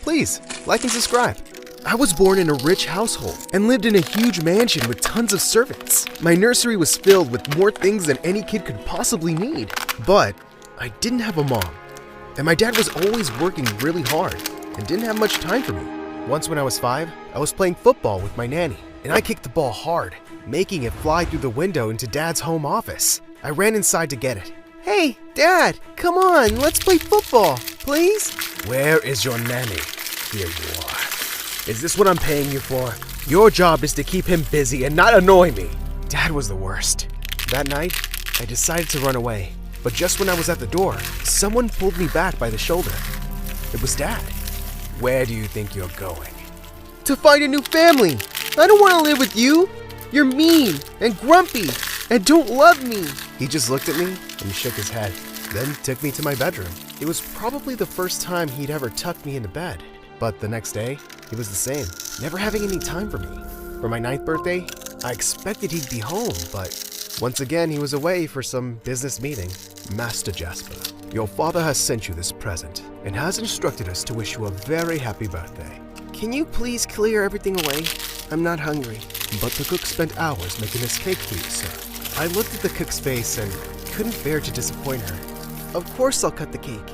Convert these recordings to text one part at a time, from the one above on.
please like and subscribe. I was born in a rich household and lived in a huge mansion with tons of servants. My nursery was filled with more things than any kid could possibly need. But I didn't have a mom, and my dad was always working really hard and didn't have much time for me. Once when I was 5, I was playing football with my nanny, and I kicked the ball hard, making it fly through the window into Dad's home office. I ran inside to get it. "Hey, Dad, come on, let's play football, please." "Where is your nanny?" "Here you are." "Is this what I'm paying you for? Your job is to keep him busy and not annoy me." Dad was the worst. That night, I decided to run away, but just when I was at the door, someone pulled me back by the shoulder. It was Dad. "Where do you think you're going?" "To find a new family. I don't want to live with you. You're mean and grumpy and don't love me." He just looked at me and shook his head, then took me to my bedroom. It was probably the first time he'd ever tucked me into bed, but the next day, he was the same, never having any time for me. For my 9th birthday, I expected he'd be home, but once again, he was away for some business meeting. "Master Jasper, your father has sent you this present and has instructed us to wish you a very happy birthday." "Can you please clear everything away? I'm not hungry." "But the cook spent hours making this cake for you, sir." I looked at the cook's face and couldn't bear to disappoint her. "Of course I'll cut the cake.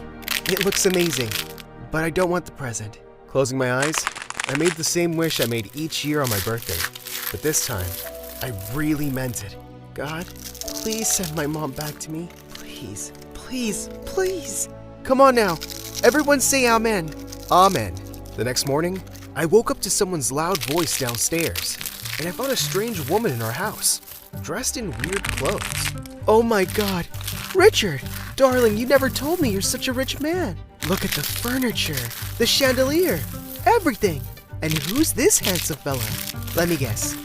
It looks amazing, but I don't want the present." Closing my eyes, I made the same wish I made each year on my birthday, but this time, I really meant it. "God, please send my mom back to me. Please, please, please." Come on now, everyone say amen. Amen. The next morning, I woke up to someone's loud voice downstairs, and I found a strange woman in our house, dressed in weird clothes. "Oh my God, Richard, darling, you never told me you're such a rich man. Look at the furniture, the chandelier, everything. And who's this handsome fella? Let me guess,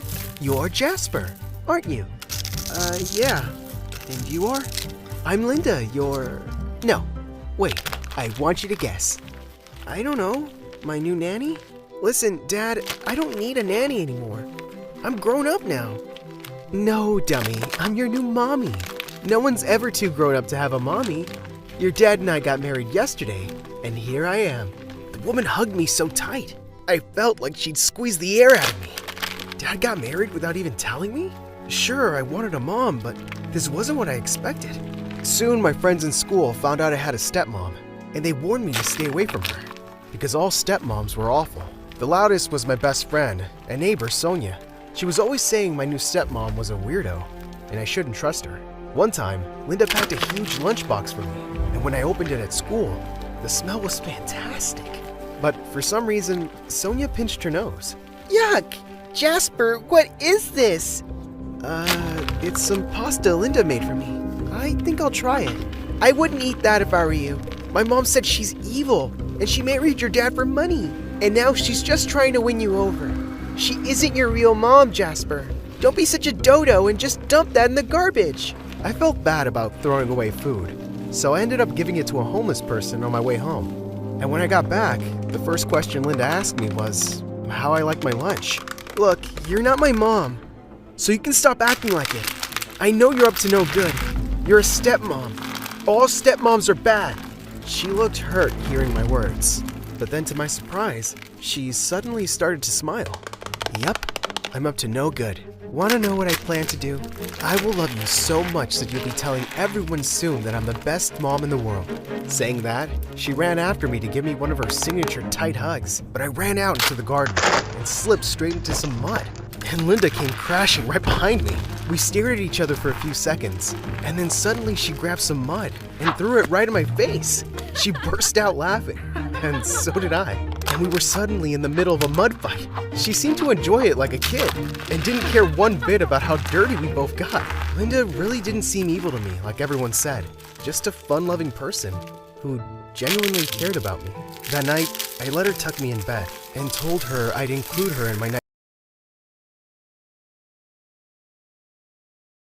you're Jasper, aren't you?" Yeah. "And you are?" "I'm Linda, you're... No, wait, I want you to guess." "I don't know, my new nanny?" "Listen, Dad, I don't need a nanny anymore. I'm grown up now." "No, dummy, I'm your new mommy. No one's ever too grown up to have a mommy. Your dad and I got married yesterday, and here I am." The woman hugged me so tight, I felt like she'd squeeze the air out of me. Dad got married without even telling me? Sure, I wanted a mom, but this wasn't what I expected. Soon, my friends in school found out I had a stepmom, and they warned me to stay away from her, because all stepmoms were awful. The loudest was my best friend and neighbor, Sonia. She was always saying my new stepmom was a weirdo, and I shouldn't trust her. One time, Linda packed a huge lunchbox for me, and when I opened it at school, the smell was fantastic. But for some reason, Sonia pinched her nose. "Yuck! Jasper, what is this?" It's some pasta Linda made for me. I think I'll try it." "I wouldn't eat that if I were you. My mom said she's evil, and she married your dad for money, and now she's just trying to win you over. She isn't your real mom, Jasper. Don't be such a dodo and just dump that in the garbage." I felt bad about throwing away food, so I ended up giving it to a homeless person on my way home. And when I got back, the first question Linda asked me was how I liked my lunch. "Look, you're not my mom, so you can stop acting like it. I know you're up to no good. You're a stepmom. All stepmoms are bad." She looked hurt hearing my words, but then to my surprise, she suddenly started to smile. "Yup, I'm up to no good. Want to know what I plan to do? I will love you so much that you'll be telling everyone soon that I'm the best mom in the world." Saying that, she ran after me to give me one of her signature tight hugs, but I ran out into the garden and slipped straight into some mud. And Linda came crashing right behind me. We stared at each other for a few seconds, and then suddenly she grabbed some mud and threw it right in my face. She burst out laughing, and so did I. And we were suddenly in the middle of a mud fight. She seemed to enjoy it like a kid, and didn't care one bit about how dirty we both got. Linda really didn't seem evil to me, like everyone said. Just a fun-loving person who genuinely cared about me. That night, I let her tuck me in bed and told her I'd include her in my